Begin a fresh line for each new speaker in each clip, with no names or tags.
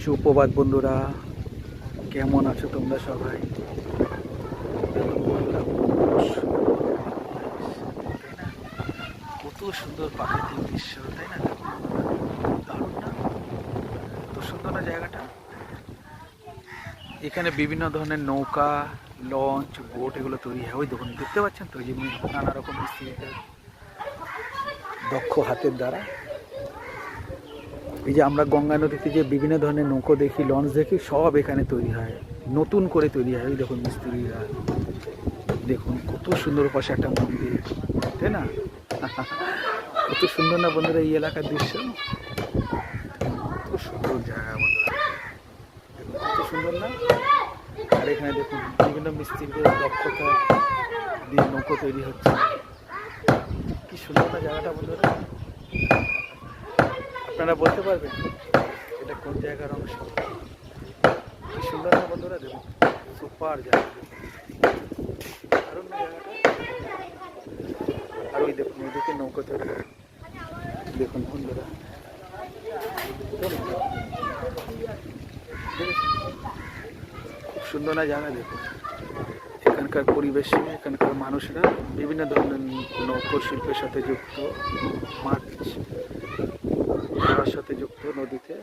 সুপ্রভাত বন্ধুরা, কেমন আছো তোমরা সবাই? কত সুন্দর প্রাকৃতিক দৃশ্য, তাই না? দারুণ না? কত সুন্দর না জায়গাটা? এখানে বিভিন্ন ধরনের নৌকা, লঞ্চ, বোট এগুলো তৈরি হয়। ওই দেখুন, দেখতে পাচ্ছেন তো, যেমনি নানা রকম মিস্ত্রিদের দক্ষ হাতের দ্বারা। এই যে আমরা গঙ্গা নদীতে যে বিভিন্ন ধরনের নৌকো দেখি, লঞ্চ দেখি, সব এখানে তৈরি হয়, নতুন করে তৈরি হয়। ওই দেখুন মিস্ত্রিরা, দেখুন কত সুন্দর, পাশে একটা মন্দির, তাই না? কত সুন্দর না বন্ধুরা এই এলাকার দৃশ্য? কত সুন্দর জায়গা বন্ধুরা, কত সুন্দর না? আর এখানে দেখুন বিভিন্ন মিস্ত্রিদের দক্ষতা দিয়ে নৌকো তৈরি হচ্ছে। কি সুন্দর না জায়গাটা বন্ধুরা? আপনারা বলতে পারবেন এটা কোন জায়গার অংশ? কি সুন্দর না বন্ধুরা? দেখুন সুপার জায়গা, দারুণ না জায়গাটা? আর ওই দেখুন ওইদিকে নৌকো তৈরি, দেখুন বন্ধুরা, খুব সুন্দর না জায়গা? দেখুন এখানকার পরিবেশে, এখানকার মানুষরা বিভিন্ন ধরনের নৌকো শিল্পের সাথে যুক্ত, মাছ ধরার সাথে যুক্ত নদীতে।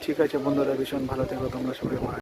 ঠিক আছে বন্ধুরা, ভীষণ ভালো থেকো তোমরা সবাই।